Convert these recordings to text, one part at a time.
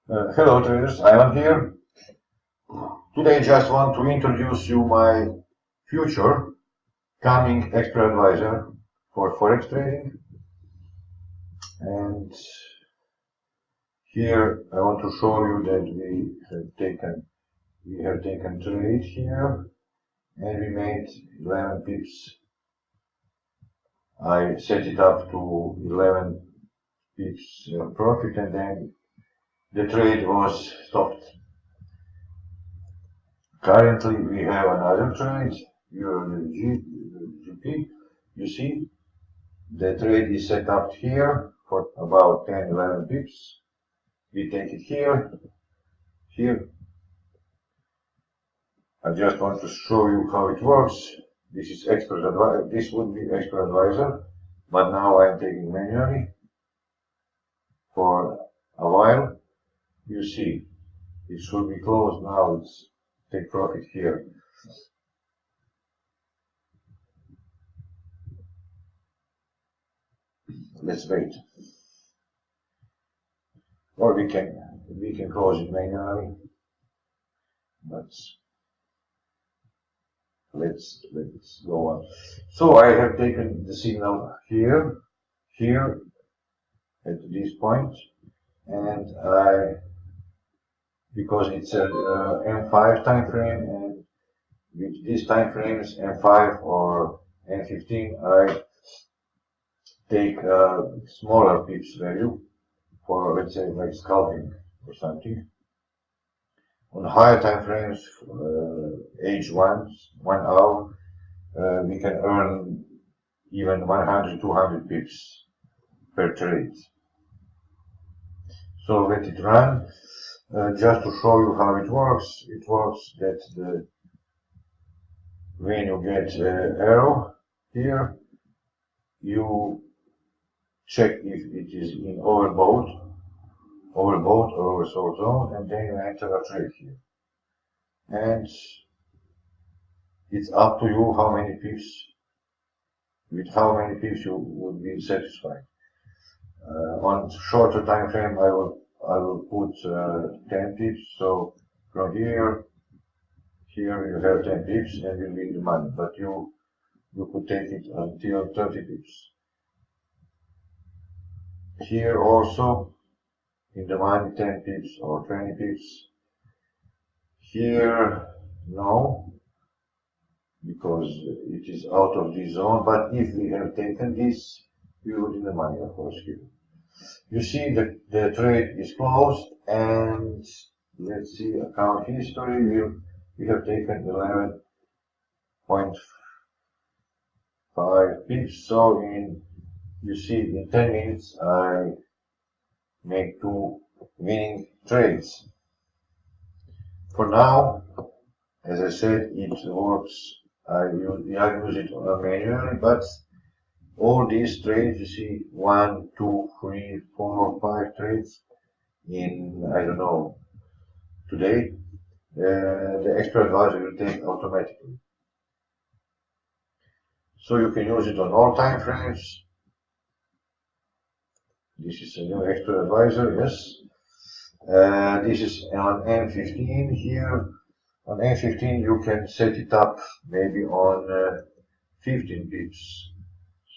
Hello traders, Ivan here. Today just want to introduce you my future coming expert advisor for Forex trading. And here I want to show you that we have taken trade here and we made 11 pips. I set it up to 11 pips profit and then the trade was stopped. Currently, we have another trade, Euro-GBP. You see, the trade is set up here for about 10-11 pips. We take it here. I just want to show you how it works. This is expert advisor. This would be expert advisor, but now I'm taking manually for a while. You see, it should be closed now. It's take profit here. Let's wait. Or we can close it manually. But let's go on. So I have taken the signal here at this point, and because it's a M5 time frame, and with these time frames M5 or M15, I take a smaller pips value for, let's say, like scalping or something. On higher time frames, H1, 1 hour, we can earn even 100, 200 pips per trade. So let it run. Just to show you how it works that when you get arrow here, you check if it is in overbought or oversold zone, and then you enter a trade here. And it's up to you how many pips, with how many pips you would be satisfied. On shorter time frame, I will put 10 pips. So from here you have 10 pips and you'll be in the money. But you could take it until 30 pips. Here also in the money 10 pips or 20 pips. Here no, because it is out of the zone. But if we have taken this, we would in the money, of course, here. You see the trade is closed, and let's see account history. We have taken 11.5 pips. So you see in 10 minutes I make 2 winning trades. For now, as I said, it works. I use it manually, but all these trades, you see, 1, 2, 3, 4, 5 trades in, I don't know, today, the expert advisor will take automatically. So you can use it on all time frames. This is a new expert advisor, yes. This is on M15 here. On M15 you can set it up maybe on 15 pips.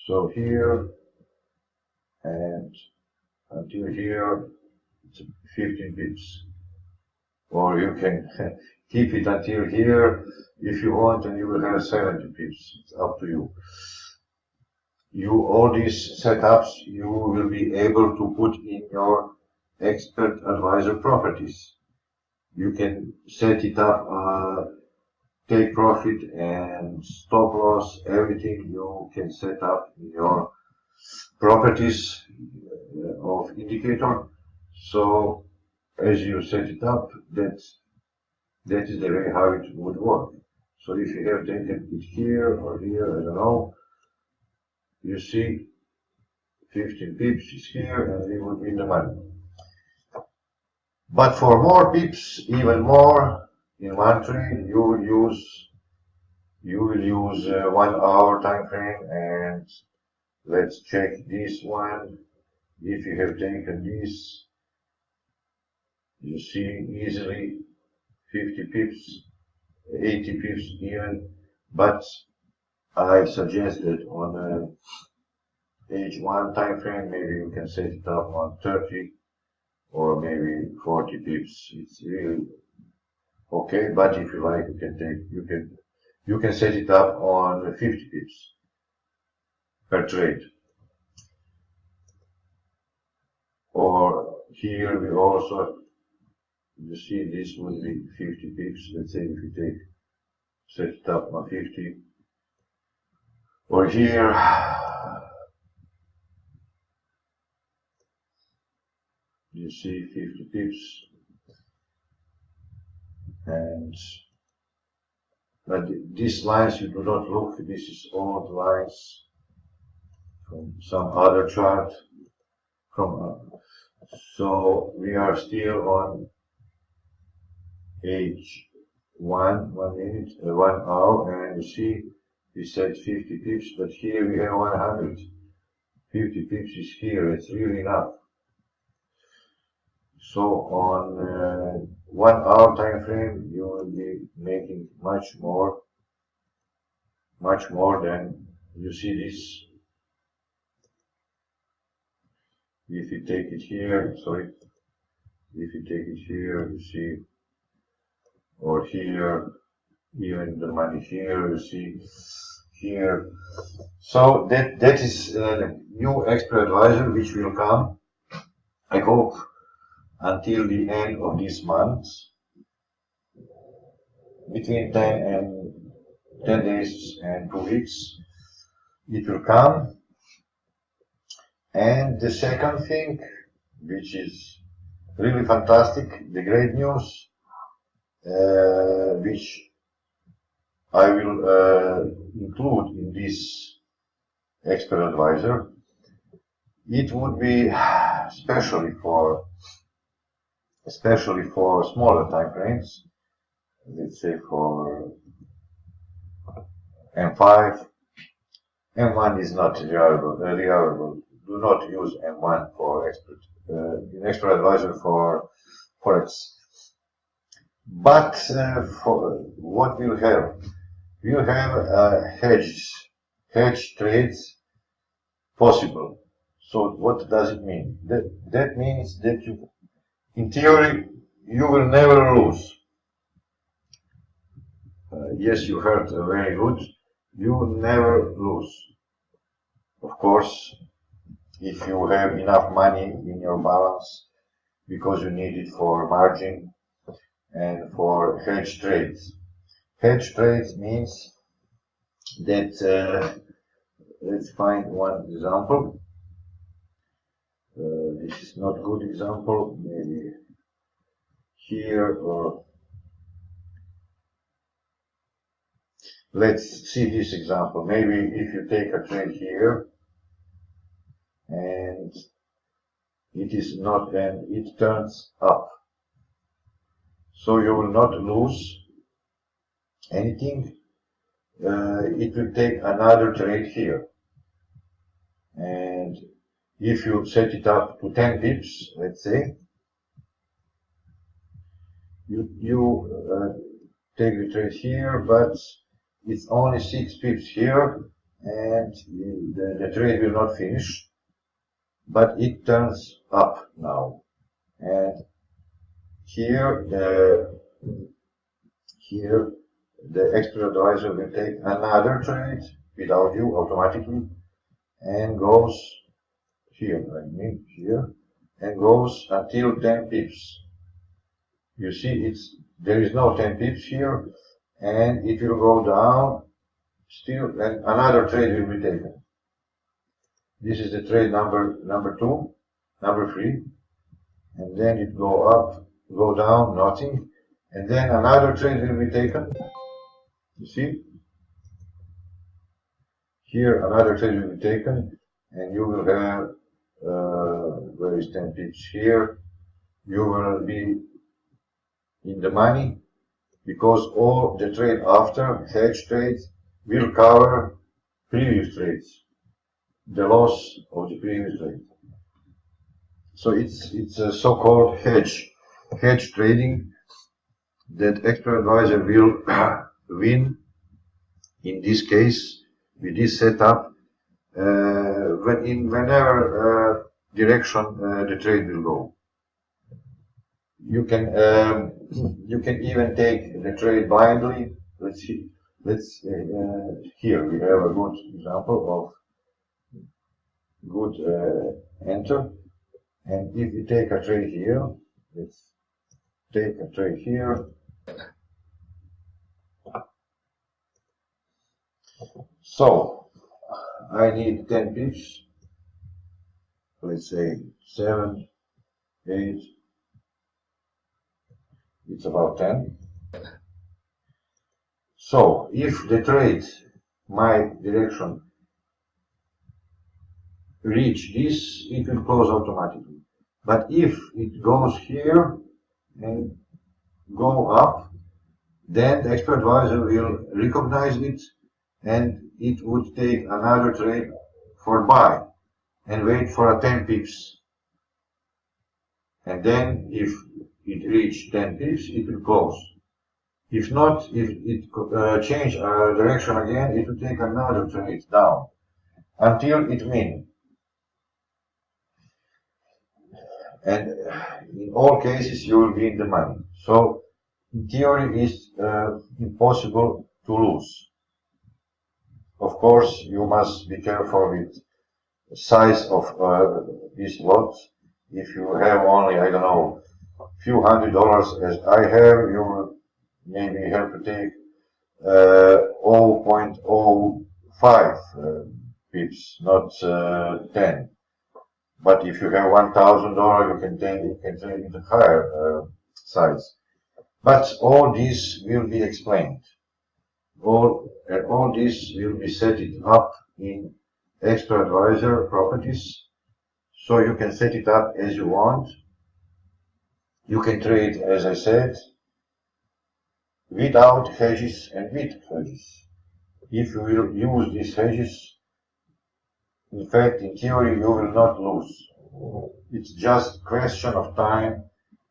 So here and until here, it's 15 pips. Or you can keep it until here if you want, and you will have 70 pips. It's up to you. All these setups you will be able to put in your expert advisor properties. You can set it up, take profit and stop loss, everything you can set up in your properties of indicator. So as you set it up, that is the way how it would work. So if you have taken it here or here, I don't know, you see 15 pips is here and we would be in the money. But for more pips, even more in one trade, you will use 1 hour time frame, and let's check this one. If you have taken this, You see easily 50 pips, 80 pips even, but I suggest that on H1 time frame, maybe you can set it up on 30 or maybe 40 pips. It's really okay, but if you like, you can set it up on 50 pips per trade. Or here we also, you see, this would be 50 pips. Let's say if you set it up on 50. Or here, you see 50 pips. And but these lines you do not look. This is old lines from some other chart. So we are still on H1, 1 minute, 1 hour, and you see we said 50 pips, but here we have 100. 50 pips is here. It's really enough. So on 1 hour time frame, you will be making much more than you see this. If you take it here, sorry, if you take it here, you see, or here, even the money here, you see here. So that is a new expert advisor which will come, I hope, until the end of this month, between 10 days and 2 weeks, it will come. And the second thing, which is really fantastic, the great news, which I will include in this expert advisor, it would be especially for smaller time frames, let's say for M5. M1 is not reliable. Do not use M1 for an expert advisor for Forex. But for what we'll have, we'll have hedge trades possible. So what does it mean? That means that in theory, you will never lose. Yes, you heard very good. You will never lose. Of course, if you have enough money in your balance because you need it for margin and for hedge trades. Hedge trades means that, let's find one example. This is not a good example, maybe here, or let's see this example. Maybe if you take a trade here and it is not, and it turns up, so you will not lose anything. It will take another trade here, and if you set it up to 10 pips, let's say, you take the trade here, but it's only 6 pips here, and the trade will not finish, but it turns up now. And here the expert advisor will take another trade without you automatically, and goes here, here, and goes until 10 pips. You see, there is no 10 pips here, and it will go down still, and another trade will be taken. This is the trade number 2, number 3, and then it go down, nothing, and then another trade will be taken. You see? Here another trade will be taken, and you will have, where is 10 pips here, you will be in the money, because all the trade after, hedge trades, will cover previous trades, the loss of the previous trade. So it's a so-called hedge hedge trading that expert advisor will win in this case with this setup whenever direction the trade will go. You can even take the trade blindly. Let's see. Here we have a good example of good enter. And if we take a trade here, let's take a trade here. So I need 10 pips. Let's say 7, 8. It's about 10. So if the trade, my direction, reach this, it will close automatically. But if it goes here and go up, then the expert advisor will recognize it and it would take another trade for buy and wait for a 10 pips. And then if it reaches 10 pips, it will close. If not, if it change direction again, it will take another trade down until it wins. And in all cases, you will win the money. So, in theory, it's impossible to lose. Of course, you must be careful with the size of this lot. If you have only, I don't know, few $100 as I have, you will maybe have to take 0.05 pips, not 10. But if you have $1,000, you can trade with a higher size. But all this will be explained. All this will be set it up in expert advisor properties. So you can set it up as you want. You can trade, as I said, without hedges and with hedges. If you will use these hedges, in fact, in theory, you will not lose. It's just question of time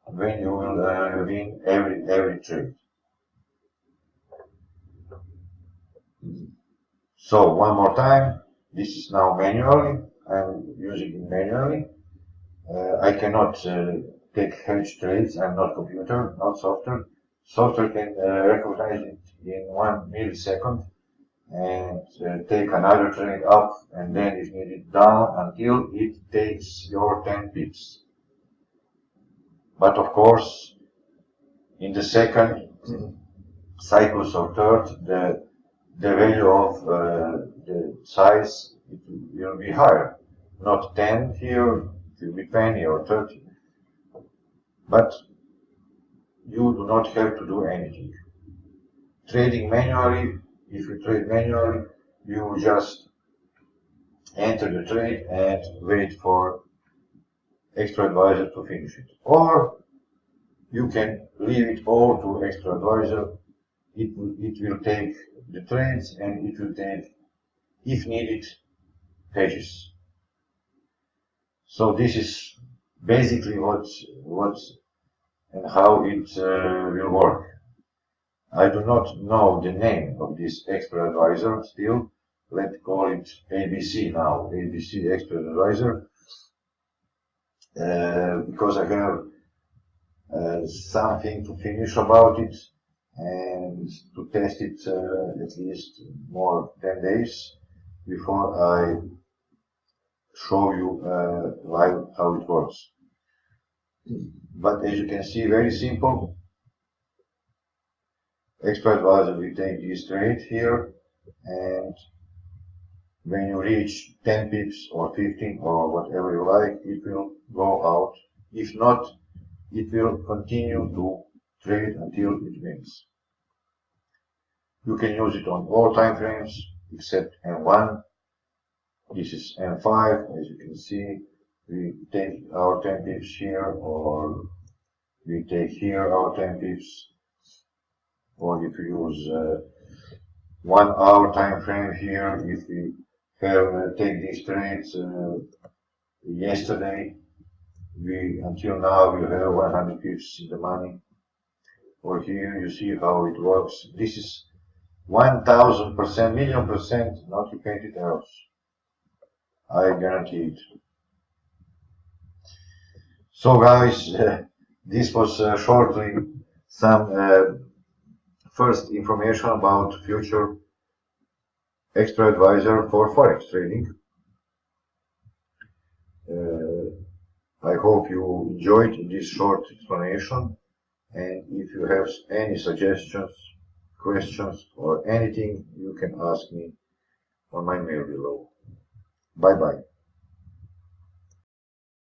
when you will win every trade. So one more time, this is now manually. I'm using it manually. I cannot take hedge trades. I'm not computer, not software. Software can recognize it in 1 millisecond and take another trade up and then if needed down until it takes your 10 pips. But of course, in the second cycles or third, the value of the size it will be higher. Not 10 here, it will be 20 or 30. But you do not have to do anything. Trading manually, if you trade manually, you just enter the trade and wait for expert advisor to finish it. Or you can leave it all to expert advisor. It will take the trades and it will take, if needed, hedges. So this is basically what and how it will work. I do not know the name of this expert advisor still. Let's call it ABC now, ABC expert advisor, because I have something to finish about it and to test it at least more 10 days before I show you live how it works. But as you can see, very simple. Expert advisor will take this trade here, and when you reach 10 pips or 15 or whatever you like, it will go out. If not, it will continue to trade until it wins. You can use it on all time frames except M1. This is M5, as you can see. We take our 10 pips here, or we take here our 10 pips. Or if you use 1 hour time frame here, if we have take these trades yesterday, until now we have 100 pips in the money. Or here you see how it works. This is 1000%, million percent not repeated errors. I guarantee it. So guys, this was shortly some first information about future extra advisor for forex trading. I hope you enjoyed this short explanation, and if you have any suggestions, questions, or anything, you can ask me on my mail below. Bye bye.